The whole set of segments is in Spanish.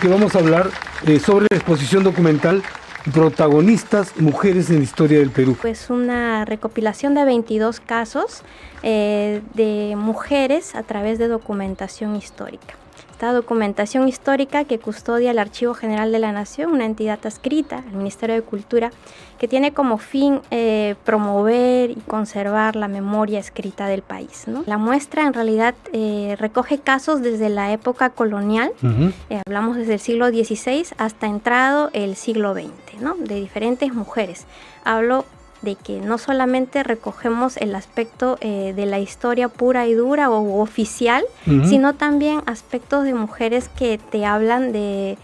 Que vamos a hablar sobre la exposición documental Protagonistas, Mujeres en la Historia del Perú. Pues una recopilación de 22 casos de mujeres a través de documentación histórica. Esta documentación histórica que custodia el Archivo General de la Nación, una entidad adscrita al Ministerio de Cultura, que tiene como fin promover y conservar la memoria escrita del país, ¿no? La muestra en realidad recoge casos desde la época colonial, hablamos desde el siglo XVI hasta entrado el siglo XX, ¿no? De diferentes mujeres. Hablo de que no solamente recogemos el aspecto de la historia pura y dura o oficial, sino también aspectos de mujeres que te hablan de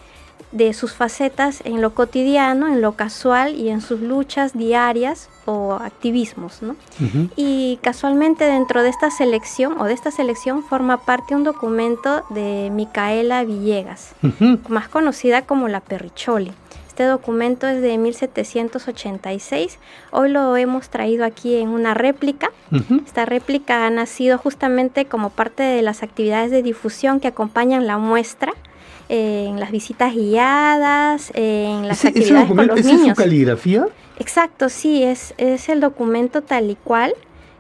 sus facetas en lo cotidiano, en lo casual y en sus luchas diarias o activismos, ¿no? Y casualmente dentro de esta selección forma parte un documento de Micaela Villegas, más conocida como la Perricholi. Este documento es de 1786. Hoy lo hemos traído aquí en una réplica. Esta réplica ha nacido justamente como parte de las actividades de difusión que acompañan la muestra, en las visitas guiadas, en las actividades con los niños. ¿Es su caligrafía? Exacto, sí, es el documento tal y cual.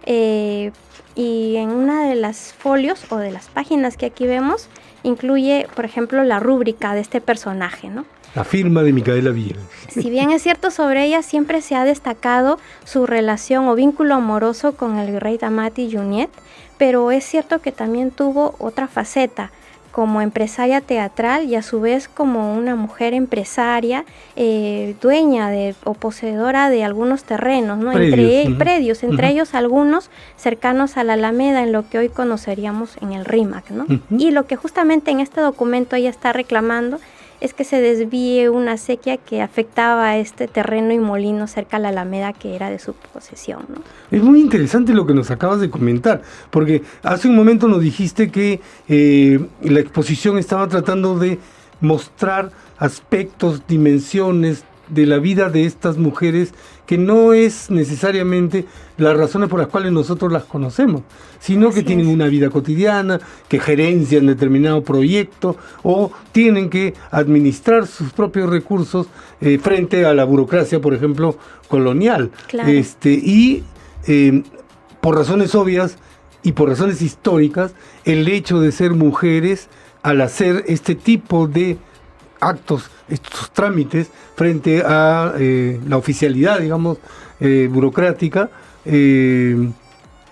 Y en una de las folios o de las páginas que aquí vemos, incluye, por ejemplo, la rúbrica de este personaje, ¿no? La firma de Micaela Villegas. Si bien es cierto, sobre ella siempre se ha destacado su relación o vínculo amoroso con el virrey Amati Junyent, pero es cierto que también tuvo otra faceta como empresaria teatral y a su vez como una mujer empresaria, dueña o poseedora de algunos terrenos, ¿no? Predios, entre ellos algunos cercanos a la Alameda, en lo que hoy conoceríamos en el RIMAC, ¿no? Y lo que justamente en este documento ella está reclamando es que se desvíe una sequía que afectaba a este terreno y molino cerca a la Alameda, que era de su posesión, ¿no? Es muy interesante lo que nos acabas de comentar, porque hace un momento nos dijiste que la exposición estaba tratando de mostrar aspectos, dimensiones de la vida de estas mujeres que no es necesariamente las razones por las cuales nosotros las conocemos, sino que tienen una vida cotidiana, que gerencian determinado proyecto o tienen que administrar sus propios recursos frente a la burocracia, por ejemplo, colonial. Claro. Por razones obvias y por razones históricas, el hecho de ser mujeres al hacer este tipo de actos, estos trámites frente a la oficialidad, digamos, burocrática,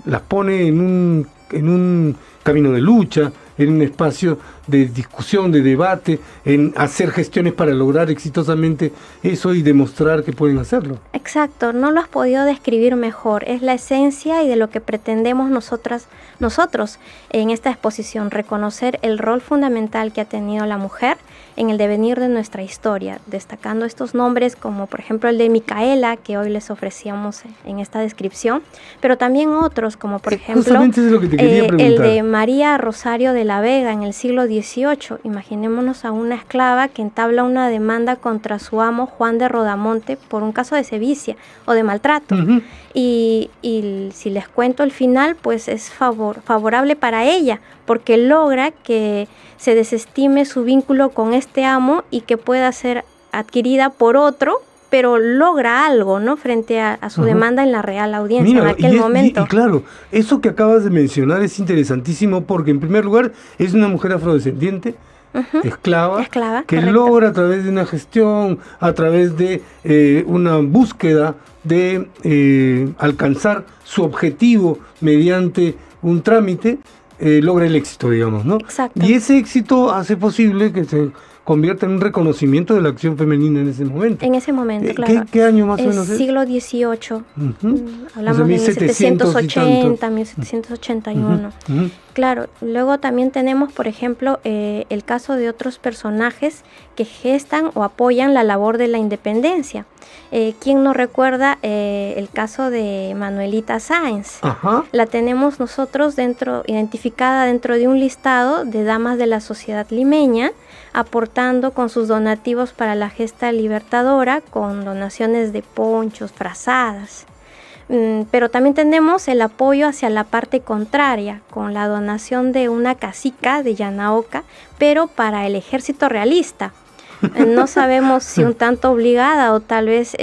las pone en un camino de lucha, en un espacio de discusión, de debate, en hacer gestiones para lograr exitosamente eso y demostrar que pueden hacerlo. Exacto, no lo has podido describir mejor. Es la esencia y de lo que pretendemos nosotros en esta exposición, reconocer el rol fundamental que ha tenido la mujer en el devenir de nuestra historia, destacando estos nombres como por ejemplo el de Micaela, que hoy les ofrecíamos en esta descripción, pero también otros como por ejemplo es lo que te quería preguntar. El de María Rosario de la Vega en el siglo XVIII. Imaginémonos a una esclava que entabla una demanda contra su amo Juan de Rodamonte por un caso de sevicia o de maltrato. Y si les cuento el final, pues es favorable para ella, porque logra que se desestime su vínculo con este amo y que pueda ser adquirida por otro, pero logra algo, ¿no? Frente a su demanda en la Real Audiencia. Mira, en aquel momento. Y claro, eso que acabas de mencionar es interesantísimo porque en primer lugar es una mujer afrodescendiente, esclava, que correcto. Logra a través de una gestión, a través de una búsqueda de alcanzar su objetivo mediante un trámite, logra el éxito, digamos, ¿no? Exacto. Y ese éxito hace posible que se convierta en un reconocimiento de la acción femenina en ese momento. En ese momento, claro. ¿Qué año más o menos es? Siglo XVIII. Hablamos de 1780, 1781. Claro, luego también tenemos, por ejemplo, el caso de otros personajes que gestan o apoyan la labor de la independencia. ¿Quién no recuerda el caso de Manuelita Sáenz? La tenemos nosotros identificada dentro de un listado de damas de la sociedad limeña, aportando con sus donativos para la gesta libertadora, con donaciones de ponchos, frazadas. Pero también tenemos el apoyo hacia la parte contraria, con la donación de una casica de Yanaoca, pero para el ejército realista. No sabemos si un tanto obligada o tal vez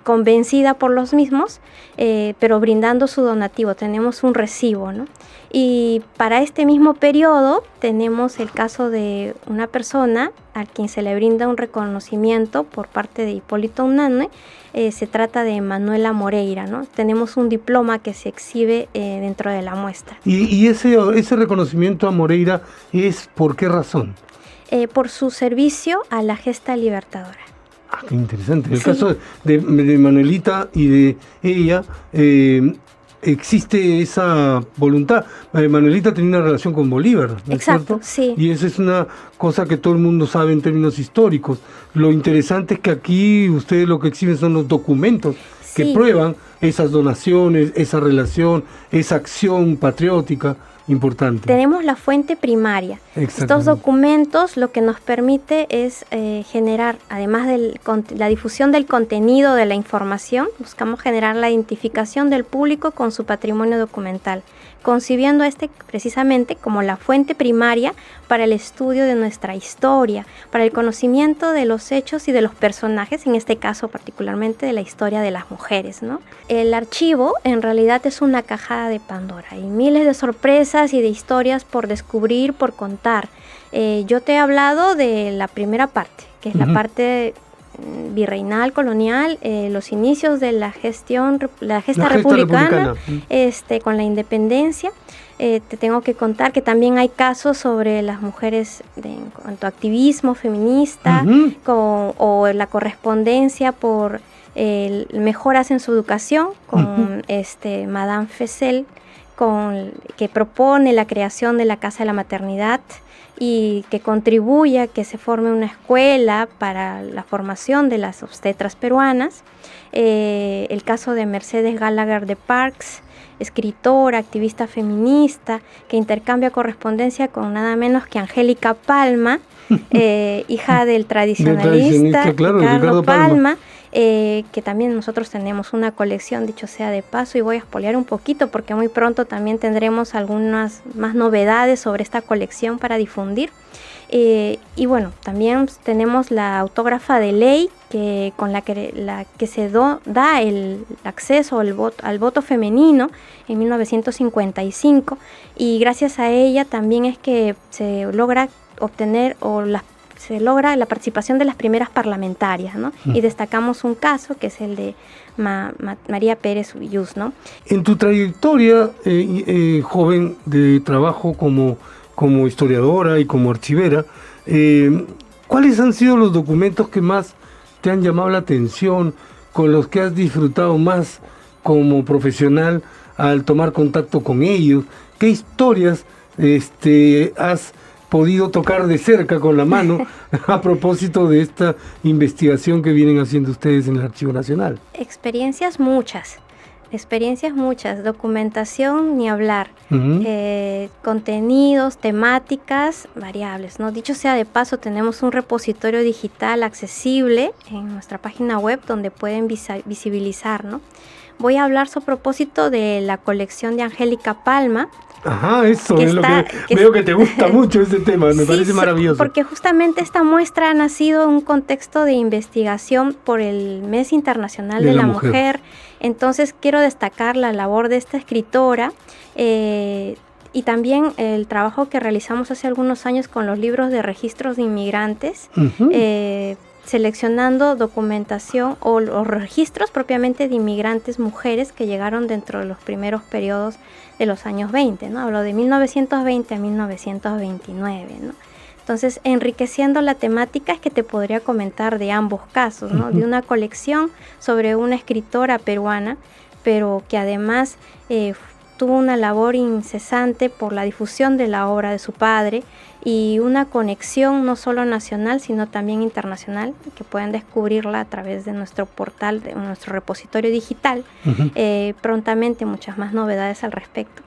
convencida por los mismos, pero brindando su donativo. Tenemos un recibo, ¿no? Y para este mismo periodo tenemos el caso de una persona a quien se le brinda un reconocimiento por parte de Hipólito Unanue. Se trata de Manuela Moreira, ¿no? Tenemos un diploma que se exhibe dentro de la muestra. ¿Y ese reconocimiento a Moreira es por qué razón? Por su servicio a la gesta libertadora. Ah, qué interesante. En el caso de Manuelita y de ella, existe esa voluntad. Manuelita tenía una relación con Bolívar, ¿no es cierto? Sí. Y esa es una cosa que todo el mundo sabe en términos históricos. Lo interesante es que aquí ustedes lo que exhiben son los documentos que prueban esas donaciones, esa relación, esa acción patriótica importante. Tenemos la fuente primaria. Estos documentos lo que nos permite es generar, además de la difusión del contenido de la información, buscamos generar la identificación del público con su patrimonio documental, concibiendo precisamente como la fuente primaria para el estudio de nuestra historia, para el conocimiento de los hechos y de los personajes, en este caso particularmente de la historia de las mujeres, ¿no? El archivo en realidad es una caja de Pandora, hay miles de sorpresas y de historias por descubrir, por contar. Yo te he hablado de la primera parte, que es la parte virreinal, colonial, los inicios de la gesta republicana. Con la independencia. Te tengo que contar que también hay casos sobre las mujeres en cuanto a activismo feminista o la correspondencia por mejoras en su educación con Madame Fessel, que propone la creación de la Casa de la Maternidad y que contribuye a que se forme una escuela para la formación de las obstetras peruanas. El caso de Mercedes Gallagher de Parks, escritora, activista feminista, que intercambia correspondencia con nada menos que Angélica Palma, hija del tradicionalista Ricardo Palma. Que también nosotros tenemos una colección, dicho sea de paso, y voy a espolear un poquito porque muy pronto también tendremos algunas más novedades sobre esta colección para difundir. Y bueno, también tenemos la autógrafa de ley con la que se da el acceso al voto femenino en 1955, y gracias a ella también es que se logra obtener se logra la participación de las primeras parlamentarias, ¿no? Y destacamos un caso que es el de María Pérez Villús, ¿no? En tu trayectoria joven de trabajo como historiadora y como archivera, ¿cuáles han sido los documentos que más te han llamado la atención, con los que has disfrutado más como profesional al tomar contacto con ellos? ¿Qué historias has podido tocar de cerca con la mano a propósito de esta investigación que vienen haciendo ustedes en el Archivo Nacional? Experiencias muchas, documentación ni hablar, contenidos, temáticas variables, ¿no? Dicho sea de paso, tenemos un repositorio digital accesible en nuestra página web donde pueden visibilizar, ¿no? Voy a hablar a propósito de la colección de Angélica Palma. Ajá, eso es lo que veo que te gusta mucho ese tema, me parece maravilloso. Porque justamente esta muestra ha nacido en un contexto de investigación por el Mes Internacional de la Mujer. Entonces quiero destacar la labor de esta escritora y también el trabajo que realizamos hace algunos años con los libros de registros de inmigrantes, seleccionando documentación o los registros propiamente de inmigrantes mujeres que llegaron dentro de los primeros periodos de los años 20, ¿no? Hablo de 1920 a 1929, ¿no? Entonces, enriqueciendo la temática es que te podría comentar de ambos casos, ¿no? De una colección sobre una escritora peruana, pero que además tuvo una labor incesante por la difusión de la obra de su padre y una conexión no solo nacional, sino también internacional, que pueden descubrirla a través de nuestro portal, de nuestro repositorio digital. Prontamente muchas más novedades al respecto.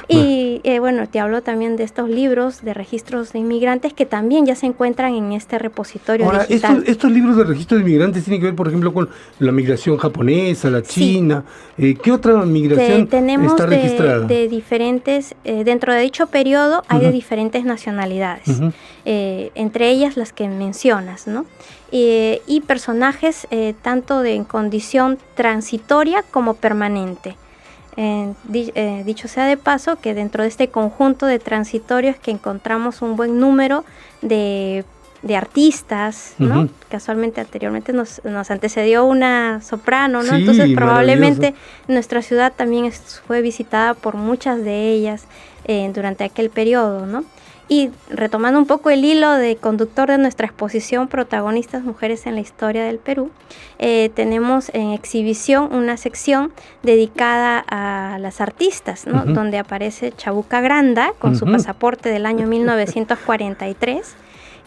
Y bueno, te hablo también de estos libros de registros de inmigrantes que también ya se encuentran en este repositorio digital. Estos libros de registro de inmigrantes tienen que ver, por ejemplo, con la migración japonesa, la china. ¿Qué otra migración está registrada? De diferentes, dentro de dicho periodo hay de diferentes nacionalidades, entre ellas las que mencionas, ¿no? Y personajes tanto en condición transitoria como permanente. Dicho sea de paso, que dentro de este conjunto de transitorios que encontramos un buen número de artistas, ¿no? Casualmente anteriormente nos antecedió una soprano, ¿no? Sí, entonces probablemente nuestra ciudad también fue visitada por muchas de ellas durante aquel periodo, ¿no? Y retomando un poco el hilo de conductor de nuestra exposición Protagonistas Mujeres en la Historia del Perú, tenemos en exhibición una sección dedicada a las artistas, ¿no? Donde aparece Chabuca Granda con su pasaporte del año 1943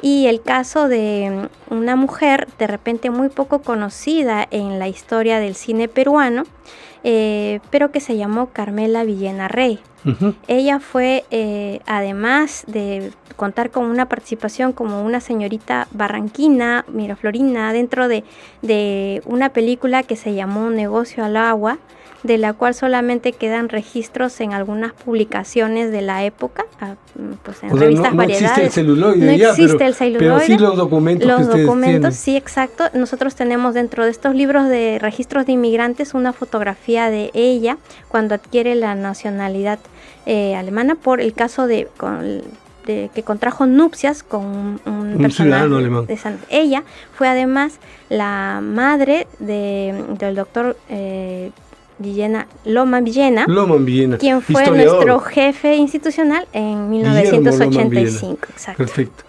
y el caso de una mujer de repente muy poco conocida en la historia del cine peruano, pero que se llamó Carmela Villena Rey. Ella fue, además de contar con una participación como una señorita barranquina, miraflorina, dentro de una película que se llamó Negocio al Agua, de la cual solamente quedan registros en algunas publicaciones de la época, pues en revistas Variedades. No existe el celuloide, no existe el celuloide, pero sí los documentos que ustedes tienen. Sí, exacto. Nosotros tenemos dentro de estos libros de registros de inmigrantes una fotografía de ella cuando adquiere la nacionalidad alemana por el caso de que contrajo nupcias con un ciudadano alemán. Ella fue además la madre del doctor Loman Villena, quien fue historiador, nuestro jefe institucional en 1985. Exacto. Perfecto.